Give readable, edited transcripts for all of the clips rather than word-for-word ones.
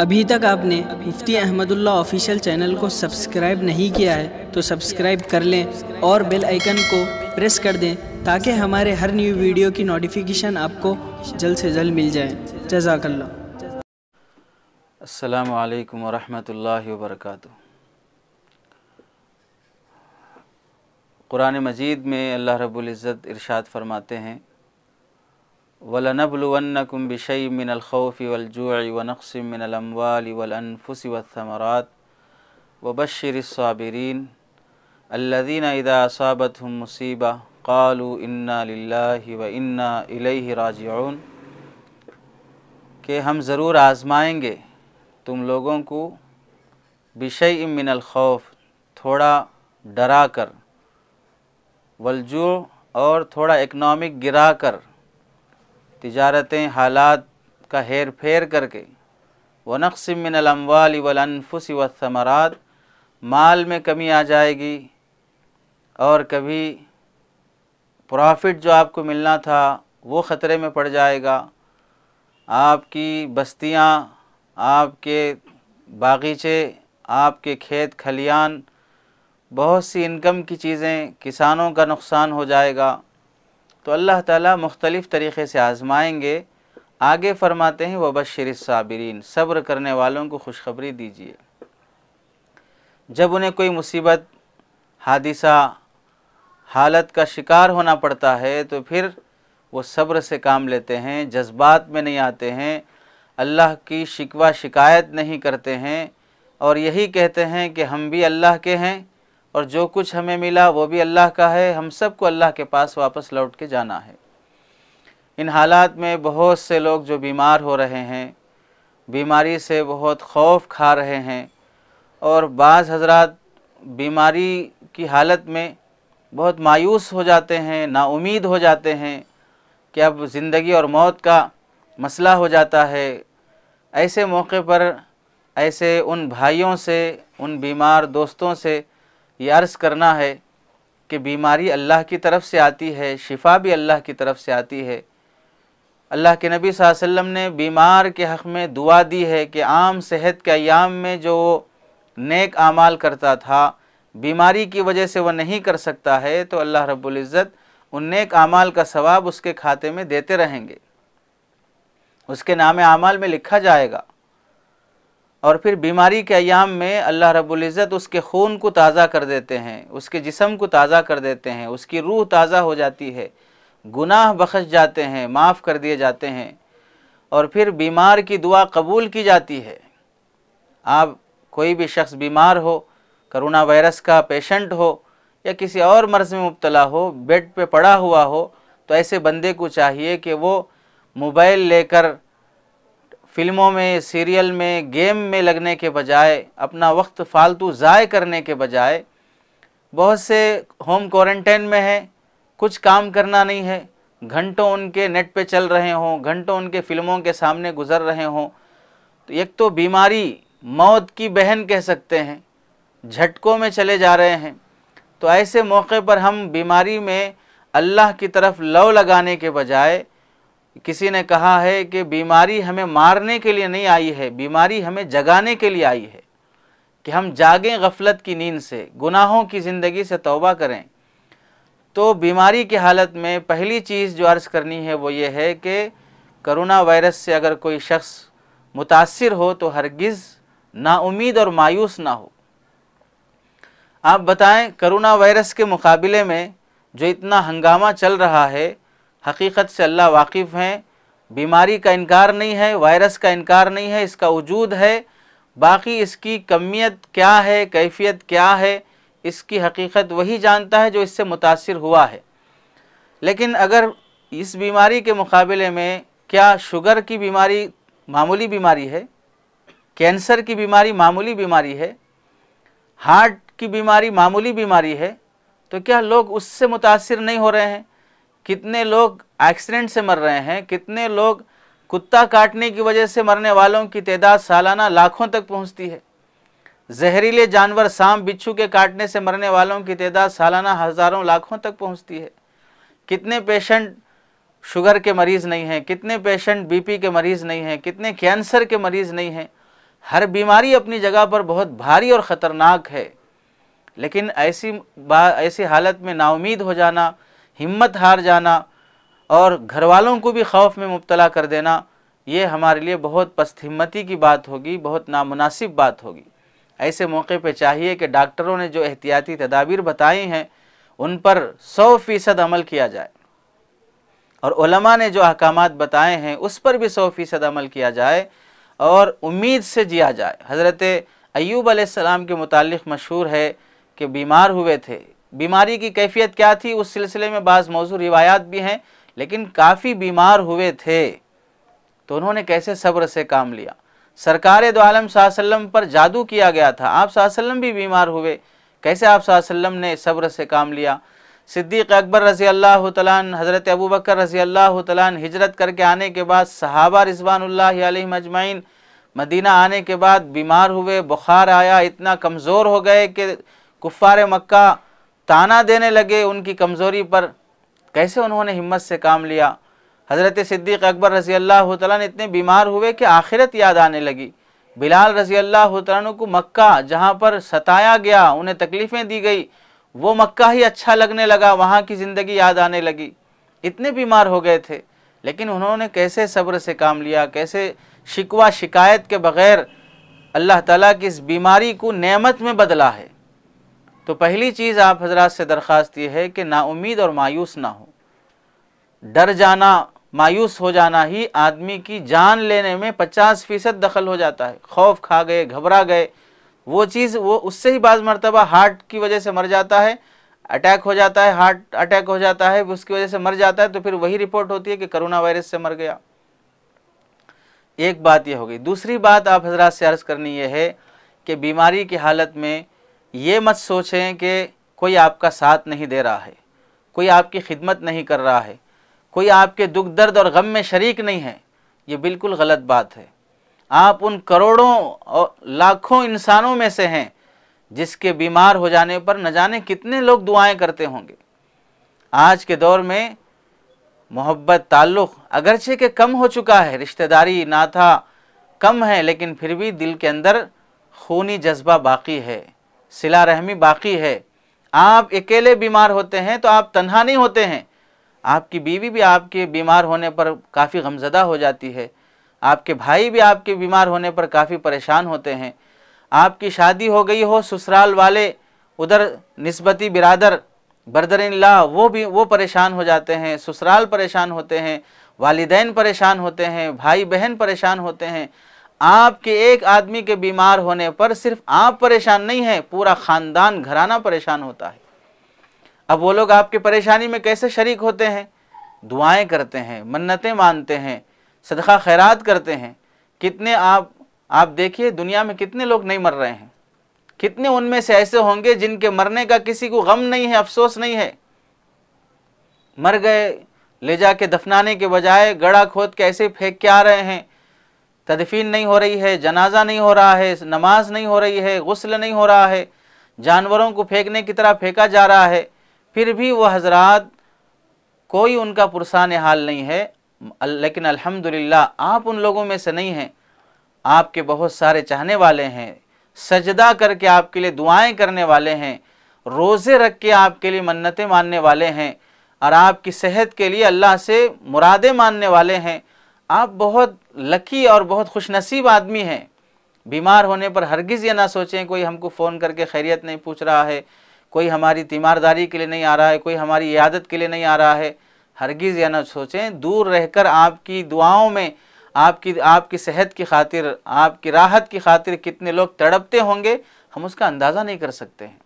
अभी तक आपने मुफ्ती अहमदुल्लाह ऑफिशियल चैनल को सब्सक्राइब नहीं किया है तो सब्सक्राइब कर लें और बेल आइकन को प्रेस कर दें ताकि हमारे हर न्यू वीडियो की नोटिफिकेशन आपको जल्द से जल्द मिल जाए। जज़ाकल्लाह। अस्सलामु अलैकुम वरहमतुल्लाहि वबरकातुहू। कुरान मजीद में अल्लाह रब्बुल इज़्ज़त इरशाद फरमाते हैं, वलनब्लुवन्नकुम बिशैइन मिनल खौफि वल जूइ व नक़्सिम मिनल अम्वालि वल अनफुसि वस्समरात वबश्शिरिस साबिरीन अल्लज़ीना इज़ा असाबतहुम मुसीबा क़ालू इन्ना लिल्लाहि व इन्ना इलैहि राजिऊन, कि हम ज़रूर आज़माएंगे तुम लोगों को बिशैइन मिनल खौफ, थोड़ा डरा कर, वलजू, और थोड़ा इकनॉमिक गिरा कर, तिजारतें हालात का हेर फेर करके, व नक़्सिम मिनल अम्वालि वल अनफुसि वस्समरात, माल में कमी आ जाएगी और कभी प्रॉफिट जो आपको मिलना था वो ख़तरे में पड़ जाएगा। आपकी बस्तियाँ, आपके बागीचे, आपके खेत खलियान, बहुत सी इनकम की चीज़ें, किसानों का नुकसान हो जाएगा। तो अल्लाह ताला मुख्तलिफ़ तरीक़े से आज़माएंगे। आगे फरमाते हैं वबश्शिरिस साबिरीन, सब्र करने वालों को खुशखबरी दीजिए। जब उन्हें कोई मुसीबत, हादिसा, हालत का शिकार होना पड़ता है तो फिर वो सब्र से काम लेते हैं, जज्बात में नहीं आते हैं, अल्लाह की शिकवा शिकायत नहीं करते हैं और यही कहते हैं कि हम भी अल्लाह के हैं और जो कुछ हमें मिला वो भी अल्लाह का है, हम सबको अल्लाह के पास वापस लौट के जाना है। इन हालात में बहुत से लोग जो बीमार हो रहे हैं, बीमारी से बहुत खौफ खा रहे हैं और बाज़ हज़रात बीमारी की हालत में बहुत मायूस हो जाते हैं, नाउमीद हो जाते हैं कि अब ज़िंदगी और मौत का मसला हो जाता है। ऐसे मौके पर ऐसे उन भाइयों से, उन बीमार दोस्तों से ये अर्ज़ करना है कि बीमारी अल्लाह की तरफ से आती है, शिफा भी अल्लाह की तरफ से आती है। अल्लाह के नबी सल्लल्लाहु अलैहि वसल्लम ने बीमार के हक़ में दुआ दी है कि आम सेहत के अयाम में जो नेक आमाल करता था, बीमारी की वजह से वह नहीं कर सकता है, तो अल्लाह रब्बुल इज़्ज़त उन नेक आमाल का सवाब उसके खाते में देते रहेंगे, उसके नाम आमाल में लिखा जाएगा। और फिर बीमारी के अयाम में अल्लाह रब्बुल इज़्ज़त उसके खून को ताज़ा कर देते हैं, उसके जिस्म को ताज़ा कर देते हैं, उसकी रूह ताज़ा हो जाती है, गुनाह बख्श जाते हैं, माफ़ कर दिए जाते हैं और फिर बीमार की दुआ कबूल की जाती है। आप कोई भी शख्स बीमार हो, कोरोना वायरस का पेशेंट हो या किसी और मर्ज़ में मुब्तला हो, बेड पे पड़ा हुआ हो, तो ऐसे बंदे को चाहिए कि वो मोबाइल लेकर फ़िल्मों में, सीरियल में, गेम में लगने के बजाय, अपना वक्त फ़ालतू ज़ाय करने के बजाय, बहुत से होम क्वारंटाइन में हैं, कुछ काम करना नहीं है, घंटों उनके नेट पे चल रहे हों, घंटों उनके फ़िल्मों के सामने गुज़र रहे हों, तो एक तो बीमारी मौत की बहन कह सकते हैं, झटकों में चले जा रहे हैं। तो ऐसे मौके पर हम बीमारी में अल्लाह की तरफ लौ लगाने के बजाय, किसी ने कहा है कि बीमारी हमें मारने के लिए नहीं आई है, बीमारी हमें जगाने के लिए आई है कि हम जागें गफलत की नींद से, गुनाहों की ज़िंदगी से तौबा करें। तो बीमारी की हालत में पहली चीज़ जो अर्ज़ करनी है वो ये है कि कोरोना वायरस से अगर कोई शख्स मुतासिर हो तो हरगिज़ नाउमीद और मायूस ना हो। आप बताएं, कोरोना वायरस के मुकाबले में जो इतना हंगामा चल रहा है, हकीकत से अल्लाह वाकिफ़ हैं, बीमारी का इनकार नहीं है, वायरस का इनकार नहीं है, इसका वजूद है। बाकी इसकी कमियत क्या है, कैफियत क्या है, इसकी हकीकत वही जानता है जो इससे मुतासिर हुआ है। लेकिन अगर इस बीमारी के मुकाबले में, क्या शुगर की बीमारी मामूली बीमारी है? कैंसर की बीमारी मामूली बीमारी है? हार्ट की बीमारी मामूली बीमारी है? तो क्या लोग उससे मुतासिर नहीं हो रहे हैं? कितने लोग एक्सीडेंट से मर रहे हैं, कितने लोग कुत्ता काटने की वजह से मरने वालों की तादाद सालाना लाखों तक पहुंचती है। जहरीले जानवर सांप बिच्छू के काटने से मरने वालों की तादाद सालाना हज़ारों लाखों तक पहुंचती है। कितने पेशेंट शुगर के मरीज़ नहीं हैं, कितने पेशेंट बीपी के मरीज़ नहीं हैं, कितने कैंसर के मरीज़ नहीं हैं। हर बीमारी अपनी जगह पर बहुत भारी और ख़तरनाक है, लेकिन ऐसी हालत में नाउमीद हो जाना, हिम्मत हार जाना और घर वालों को भी खौफ में मुब्तला कर देना, ये हमारे लिए बहुत पस्त हिम्मती की बात होगी, बहुत नामुनासिब बात होगी। ऐसे मौके पे चाहिए कि डॉक्टरों ने जो एहतियाती तदाबीर बताई हैं उन पर 100% अमल किया जाए, और उलमा ने जो अहकामात बताए हैं उस पर भी 100% अमल किया जाए और उम्मीद से जिया जाए। हज़रत अय्यूब अलैहिस्सलाम के मुतालिक मशहूर है कि बीमार हुए थे। बीमारी की कैफियत क्या थी उस सिलसिले में बाज़ मौजू रिवायात भी हैं, लेकिन काफ़ी बीमार हुए थे, तो उन्होंने कैसे सब्र से काम लिया। सरकार दो आलम सल्लल्लाहु अलैहि वसल्लम पर जादू किया गया था, आप सल्लल्लाहु अलैहि वसल्लम भी बीमार हुए, कैसे आप सल्लल्लाहु अलैहि वसल्लम ने सब्र से काम लिया। सिद्दीक़ अकबर रज़ी अल्लाह तआला अन्हु, हज़रत अबू बकर रज़ी अल्लाह तआला अन्हु हिजरत करके आने के बाद सहाबा रिज़वानुल्लाहि अलैहिम अजमईन मदीना आने के बाद बीमार हुए, बुखार आया, इतना कमज़ोर हो गए कि कुफ़ार मक्का ताना देने लगे उनकी कमज़ोरी पर। कैसे उन्होंने हिम्मत से काम लिया। हज़रत सिद्दीक़ अकबर रज़ी अल्लाह तआला अन्हु इतने बीमार हुए कि आखिरत याद आने लगी। बिलाल रज़ी अल्लाह तआला अन्हु को मक्का जहाँ पर सताया गया, उन्हें तकलीफ़ें दी गई, वो मक्का ही अच्छा लगने लगा, वहाँ की ज़िंदगी याद आने लगी। इतने बीमार हो गए थे, लेकिन उन्होंने कैसे सब्र से काम लिया, कैसे शिकवा शिकायत के बग़ैर अल्लाह ताला की इस बीमारी को नेमत में बदला है। तो पहली चीज़ आप हज़रात से दरख्वास्त ये है कि नाउम्मीद और मायूस ना हो। डर जाना, मायूस हो जाना ही आदमी की जान लेने में 50% दखल हो जाता है। खौफ खा गए, घबरा गए, वो चीज़ वो उससे ही बाज़ मरतबा हार्ट की वजह से मर जाता है, अटैक हो जाता है, हार्ट अटैक हो जाता है, उसकी वजह से मर जाता है, तो फिर वही रिपोर्ट होती है कि कोरोना वायरस से मर गया। एक बात ये हो गई। दूसरी बात आप हज़रात से अर्ज़ करनी ये है कि बीमारी की हालत में ये मत सोचें कि कोई आपका साथ नहीं दे रहा है, कोई आपकी खिदमत नहीं कर रहा है, कोई आपके दुख दर्द और गम में शरीक नहीं है। ये बिल्कुल गलत बात है। आप उन करोड़ों और लाखों इंसानों में से हैं जिसके बीमार हो जाने पर न जाने कितने लोग दुआएं करते होंगे। आज के दौर में मोहब्बत ताल्लुक़ अगरचे के कम हो चुका है, रिश्तेदारी नाता कम है, लेकिन फिर भी दिल के अंदर खूनी जज्बा बाकी है, सिला रहमी बाकी है। आप अकेले बीमार होते हैं तो आप तन्हा नहीं होते हैं, आपकी बीवी भी आपके बीमार होने पर काफ़ी गमज़दा हो जाती है, आपके भाई भी आपके बीमार होने पर काफ़ी परेशान होते हैं। आपकी शादी हो गई हो, ससुराल वाले उधर निस्बती बिरादर बरदर-इन-ला वो परेशान हो जाते हैं, ससुराल परेशान होते हैं, वालिदैन परेशान होते हैं, भाई बहन परेशान होते हैं। आपके एक आदमी के बीमार होने पर सिर्फ आप परेशान नहीं हैं, पूरा ख़ानदान घराना परेशान होता है। अब वो लोग आपकी परेशानी में कैसे शरीक होते हैं? दुआएं करते हैं, मन्नतें मानते हैं, सदका खैरात करते हैं। कितने आप देखिए दुनिया में कितने लोग नहीं मर रहे हैं, कितने उनमें से ऐसे होंगे जिनके मरने का किसी को गम नहीं है, अफसोस नहीं है। मर गए, ले जाके दफनाने के बजाय गड़ा खोद के ऐसे फेंक के आ रहे हैं, तदफीन नहीं हो रही है, जनाजा नहीं हो रहा है, नमाज नहीं हो रही है, गुस्ल नहीं हो रहा है, जानवरों को फेंकने की तरह फेंका जा रहा है, फिर भी वो हजरात कोई उनका पुरसान हाल नहीं है। लेकिन अल्हम्दुलिल्लाह आप उन लोगों में से नहीं हैं। आपके बहुत सारे चाहने वाले हैं, सजदा करके आपके लिए दुआएं करने वाले हैं, रोज़े रख के आपके लिए मन्नतें मानने वाले हैं, और आपकी सेहत के लिए अल्लाह से मुरादें मानने वाले हैं। आप बहुत लकी और बहुत खुशनसीब आदमी हैं। बीमार होने पर हरगिज़ ये ना सोचें कोई हमको फ़ोन करके खैरियत नहीं पूछ रहा है, कोई हमारी तीमारदारी के लिए नहीं आ रहा है, कोई हमारी इयादत के लिए नहीं आ रहा है। हरगिज़ यह ना सोचें। दूर रहकर आपकी दुआओं में आपकी सेहत की खातिर, आपकी राहत की खातिर कितने लोग तड़पते होंगे, हम उसका अंदाज़ा नहीं कर सकते हैं।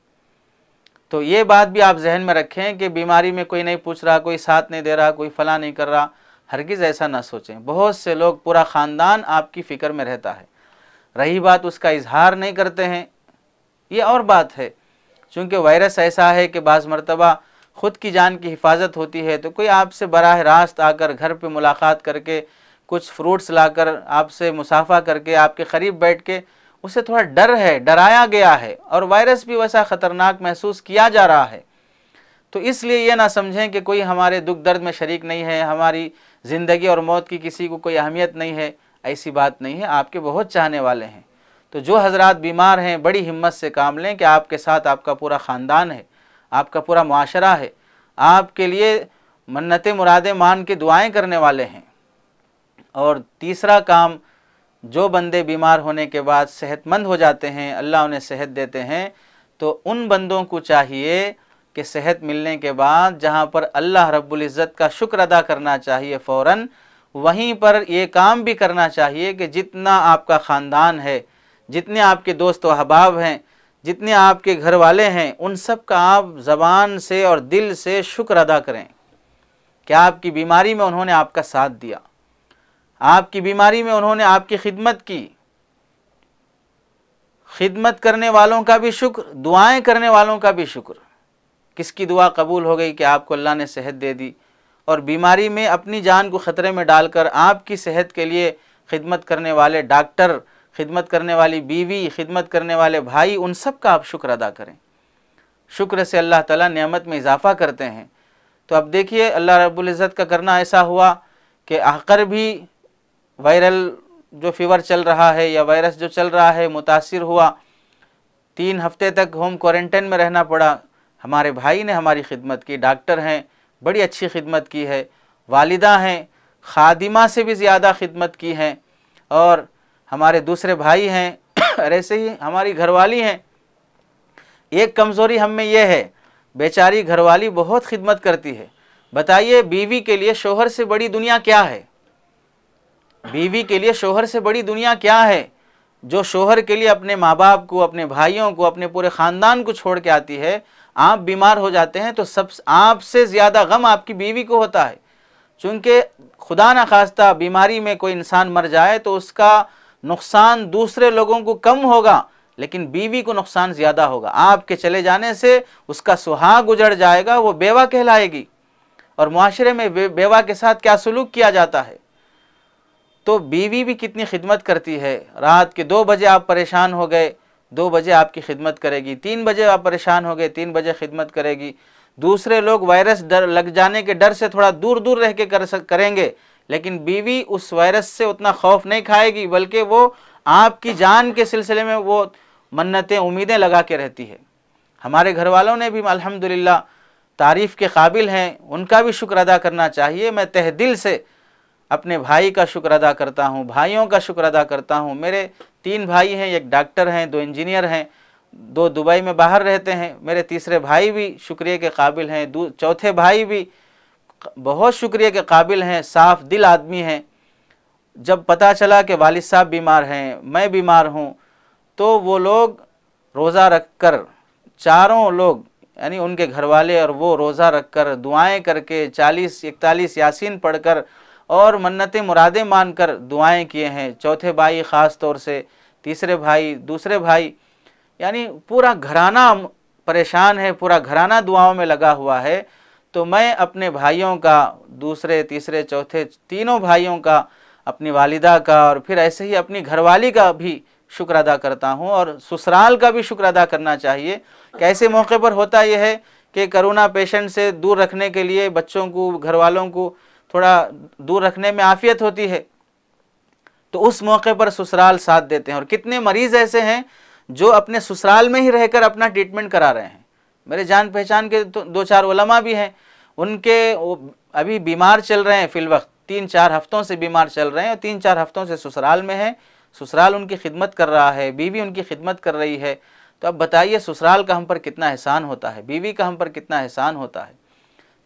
तो ये बात भी आप जहन में रखें कि बीमारी में कोई नहीं पूछ रहा, कोई साथ नहीं दे रहा, कोई फला नहीं कर रहा, हरगिज़ ऐसा ना सोचें। बहुत से लोग, पूरा ख़ानदान आपकी फ़िक्र में रहता है। रही बात उसका इजहार नहीं करते हैं, ये और बात है। चूँकि वायरस ऐसा है कि बाज़ मरतबा ख़ुद की जान की हिफाजत होती है, तो कोई आपसे बराह रास्त आकर घर पे मुलाकात करके कुछ फ्रूट्स लाकर आपसे मुसाफा करके आपके करीब बैठ के उसे थोड़ा डर है, डराया गया है, और वायरस भी वैसा ख़तरनाक महसूस किया जा रहा है। तो इसलिए ये ना समझें कि कोई हमारे दुख दर्द में शरीक नहीं है, हमारी ज़िंदगी और मौत की किसी को कोई अहमियत नहीं है। ऐसी बात नहीं है। आपके बहुत चाहने वाले हैं, तो जो हजरात बीमार हैं बड़ी हिम्मत से काम लें कि आपके साथ आपका पूरा ख़ानदान है, आपका पूरा मुआशरा है, आपके लिए मन्नतें मुरादें मान के दुआएं करने वाले हैं। और तीसरा काम, जो बंदे बीमार होने के बाद सेहतमंद हो जाते हैं, अल्लाह उन्हें सेहत देते हैं, तो उन बंदों को चाहिए कि सेहत मिलने के बाद जहाँ पर अल्लाह रब्बुल इज़्ज़त का शुक्र अदा करना चाहिए फ़ौरन, वहीं पर ये काम भी करना चाहिए कि जितना आपका ख़ानदान है, जितने आपके दोस्त व अहबाब हैं, जितने आपके घर वाले हैं, उन सब का आप ज़बान से और दिल से शुक्र अदा करें कि आपकी बीमारी में उन्होंने आपका साथ दिया, आपकी बीमारी में उन्होंने आपकी खिदमत की। खिदमत करने वालों का भी शुक्र, दुआएं करने वालों का भी शुक्र। किसकी दुआ कबूल हो गई कि आपको अल्लाह ने सेहत दे दी, और बीमारी में अपनी जान को ख़तरे में डालकर आपकी सेहत के लिए खिदमत करने वाले डॉक्टर, खिदमत करने वाली बीवी, खिदमत करने वाले भाई, उन सब का आप शुक्र अदा करें। शुक्र से अल्लाह ताला नेमत में इजाफ़ा करते हैं। तो अब देखिए अल्लाह रब्बुल इज़्ज़त का करना ऐसा हुआ कि आकर भी वायरल जो फीवर चल रहा है या वायरस जो चल रहा है मुतासिर हुआ, 3 हफ्ते तक होम क्वारंटाइन में रहना पड़ा। हमारे भाई ने हमारी खिदमत की, डॉक्टर हैं, बड़ी अच्छी खिदमत की है, वालिदा हैं, खादिमा से भी ज़्यादा खिदमत की हैं, और हमारे दूसरे भाई हैं और ऐसे ही हमारी घरवाली हैं। एक कमज़ोरी हम में ये है, बेचारी घरवाली बहुत खिदमत करती है। बताइए बीवी के लिए शोहर से बड़ी दुनिया क्या है? बीवी के लिए शोहर से बड़ी दुनिया क्या है? जो शोहर के लिए अपने माँ बाप को, अपने भाइयों को, अपने पूरे ख़ानदान को छोड़ के आती है। आप बीमार हो जाते हैं तो सब आपसे ज़्यादा गम आपकी बीवी को होता है, चूँकि खुदा न खास्ता बीमारी में कोई इंसान मर जाए तो उसका नुकसान दूसरे लोगों को कम होगा, लेकिन बीवी को नुकसान ज़्यादा होगा। आपके चले जाने से उसका सुहाग उजड़ जाएगा, वो बेवा कहलाएगी। और मुआशरे में बेवा के साथ क्या सलूक किया जाता है। तो बीवी भी कितनी खिदमत करती है। रात के 2 बजे आप परेशान हो गए, 2 बजे आपकी खिदमत करेगी। 3 बजे आप परेशान हो गए, 3 बजे खिदमत करेगी। दूसरे लोग वायरस डर लग जाने के डर से थोड़ा दूर दूर रह के करेंगे, लेकिन बीवी उस वायरस से उतना खौफ नहीं खाएगी, बल्कि वो आपकी जान के सिलसिले में वो मन्नतें उम्मीदें लगा के रहती है। हमारे घर वालों ने भी अल्हम्दुलिल्लाह तारीफ़ के काबिल हैं, उनका भी शुक्र अदा करना चाहिए। मैं तहे दिल से अपने भाई का शुक्र अदा करता हूँ, भाइयों का शुक्र अदा करता हूँ। मेरे 3 भाई हैं, एक डॉक्टर हैं, 2 इंजीनियर हैं, 2 दुबई में बाहर रहते हैं। मेरे तीसरे भाई भी शुक्रिया के काबिल हैं, चौथे भाई भी बहुत शुक्रिया के काबिल हैं, साफ दिल आदमी हैं। जब पता चला कि वालिद साहब बीमार हैं, मैं बीमार हूँ, तो वो लोग रोज़ा रख कर, चारों लोग यानी उनके घर वाले और वो रोज़ा रख कर, दुआएँ करके 40-41 यासीन पढ़कर और मन्नतें मुरादें मानकर दुआएं किए हैं। चौथे भाई ख़ास तौर से, तीसरे भाई, दूसरे भाई, यानी पूरा घराना परेशान है, पूरा घराना दुआओं में लगा हुआ है। तो मैं अपने भाइयों का, दूसरे, तीसरे, चौथे, तीनों भाइयों का, अपनी वालिदा का और फिर ऐसे ही अपनी घरवाली का भी शुक्र अदा करता हूँ, और ससुराल का भी शुक्र अदा करना चाहिए। कैसे मौके पर होता यह है कि कोरोना पेशेंट से दूर रखने के लिए बच्चों को, घर वालों को थोड़ा दूर रखने में आफियत होती है, तो उस मौके पर ससुराल साथ देते हैं। और कितने मरीज़ ऐसे हैं जो अपने ससुराल में ही रहकर अपना ट्रीटमेंट करा रहे हैं। मेरे जान पहचान के 2-4 उलमा भी हैं, उनके अभी बीमार चल रहे हैं, फिल वक्त 3-4 हफ्तों से बीमार चल रहे हैं और 3-4 हफ्तों से ससुराल में हैं। ससुराल उनकी खिदमत कर रहा है, बीवी उनकी खिदमत कर रही है। तो अब बताइए ससुराल का हम पर कितना एहसान होता है, बीवी का हम पर कितना एहसान होता है।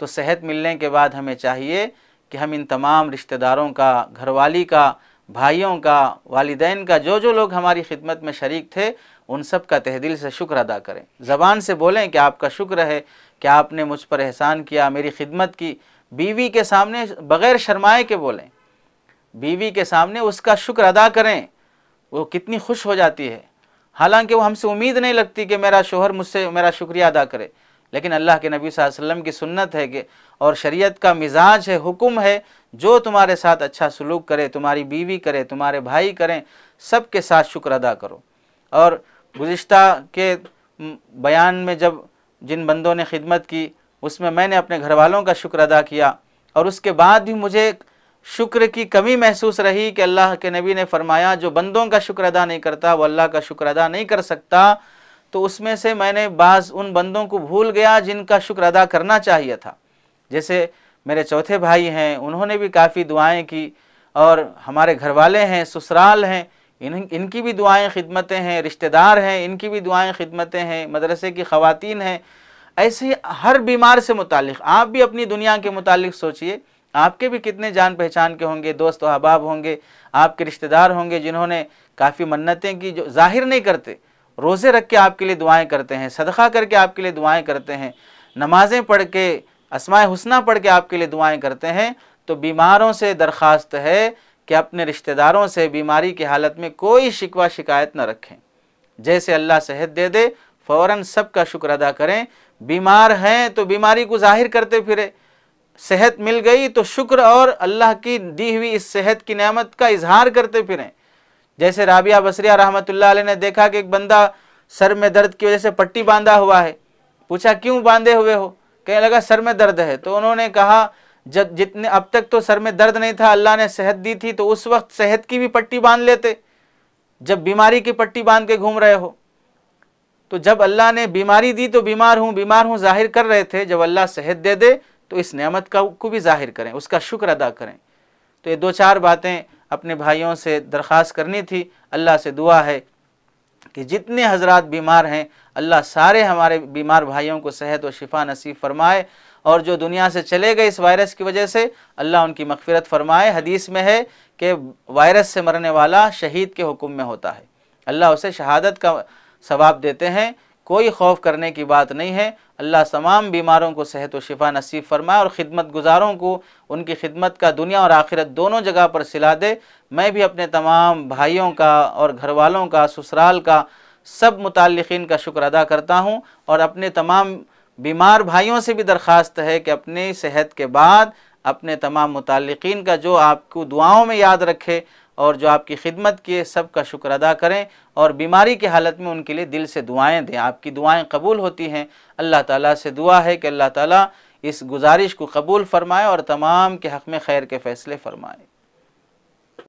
तो सेहत मिलने के बाद हमें चाहिए कि हम इन तमाम रिश्तेदारों का, घरवाली का, भाइयों का, वालिदैन का, जो जो लोग हमारी खिदमत में शरीक थे, उन सब का तहे दिल से शुक्र अदा करें। ज़बान से बोलें कि आपका शुक्र है कि आपने मुझ पर एहसान किया, मेरी खिदमत की। बीवी के सामने बग़ैर शर्माए के बोलें, बीवी के सामने उसका शुक्र अदा करें। वो कितनी खुश हो जाती है। हालांकि वो हमसे उम्मीद नहीं लगती कि मेरा शोहर मुझसे मेरा शुक्रिया अदा करे, लेकिन अल्लाह के नबी सल्लल्लाहु अलैहि वसल्लम की सुन्नत है कि और शरीयत का मिजाज है, हुक्म है, जो तुम्हारे साथ अच्छा सलूक करे, तुम्हारी बीवी करे, तुम्हारे भाई करें, सब के साथ शुक्र अदा करो। और गुज़िश्ता के बयान में जब जिन बंदों ने खिदमत की, उसमें मैंने अपने घर वालों का शुक्र अदा किया, और उसके बाद भी मुझे शुक्र की कमी महसूस रही कि अल्लाह के नबी ने फरमाया जो बंदों का शुक्र अदा नहीं करता वो अल्लाह का शुक्र अदा नहीं कर सकता, तो उसमें से मैंने बाज़ उन बंदों को भूल गया जिनका शुक्र अदा करना चाहिए था। जैसे मेरे चौथे भाई हैं, उन्होंने भी काफ़ी दुआएं की, और हमारे घर वाले हैं, ससुराल हैं, इनकी भी दुआएं खिदमतें हैं, रिश्तेदार हैं, इनकी भी दुआएं खिदमतें हैं, मदरसे की ख़वातीन हैं। ऐसे ही हर बीमार से मुतालिक आप भी अपनी दुनिया के मुतालिक सोचिए, आपके भी कितने जान पहचान के होंगे, दोस्त व अहबाब होंगे, आपके रिश्तेदार होंगे जिन्होंने काफ़ी मन्नतें की, जो ज़ाहिर नहीं करते, रोज़े रख के आपके लिए दुआएं करते हैं, सदक़ा करके आपके लिए दुआएं करते हैं, नमाज़ें पढ़ के, अस्माए हुस्ना पढ़ के आपके लिए दुआएं करते हैं। तो बीमारों से दरख्वास्त है कि अपने रिश्तेदारों से बीमारी की हालत में कोई शिकवा शिकायत न रखें। जैसे अल्लाह सेहत दे दे फ़ौरन सबका शुक्र अदा करें। बीमार हैं तो बीमारी को ज़ाहिर करते फिरे, सेहत मिल गई तो शुक्र और अल्लाह की दी हुई इस सेहत की नेमत का इजहार करते फिरें। जैसे राबिया बसरिया रहमतुल्लाह अलैह ने देखा कि एक बंदा सर में दर्द की वजह से पट्टी बांधा हुआ है। पूछा क्यों बांधे हुए हो? कहने लगा सर में दर्द है। तो उन्होंने कहा जब जितने अब तक तो सर में दर्द नहीं था, अल्लाह ने सेहत दी थी, तो उस वक्त सेहत की भी पट्टी बांध लेते जब बीमारी की पट्टी बांध के घूम रहे हो। तो जब अल्लाह ने बीमारी दी तो बीमार हूँ जाहिर कर रहे थे, जब अल्लाह सेहत दे दे तो इस नेमत को भी जाहिर करें, उसका शुक्र अदा करें। तो ये 2-4 बातें अपने भाइयों से दरख्वास्त करनी थी। अल्लाह से दुआ है कि जितने हजरात बीमार हैं, अल्लाह सारे हमारे बीमार भाइयों को सेहत व शिफा नसीब फरमाए, और जो दुनिया से चले गए इस वायरस की वजह से, अल्लाह उनकी मगफिरत फरमाए। हदीस में है कि वायरस से मरने वाला शहीद के हुक्म में होता है, अल्लाह उसे शहादत का सवाब देते हैं। कोई खौफ करने की बात नहीं है। अल्लाह तमाम बीमारों को सेहत व शिफा नसीब फरमाए, और ख़िदमत गुज़ारों को उनकी खिदमत का दुनिया और आखिरत दोनों जगह पर सिला दे। मैं भी अपने तमाम भाइयों का और घर वालों का, ससुराल का, सब मुताल्लिक़ीन का शुक्र अदा करता हूँ, और अपने तमाम बीमार भाइयों से भी दरख्वास्त है कि अपनी सेहत के बाद अपने तमाम मुताल्लिक़ीन का जो आपको दुआओं में याद रखे और जो आपकी खिदमत किए, सब का शुक्र अदा करें, और बीमारी की हालत में उनके लिए दिल से दुआएं दें। आपकी दुआएं कबूल होती हैं। अल्लाह ताला से दुआ है कि अल्लाह ताला इस गुजारिश को कबूल फ़रमाए और तमाम के हक़ में खैर के फ़ैसले फ़रमाए।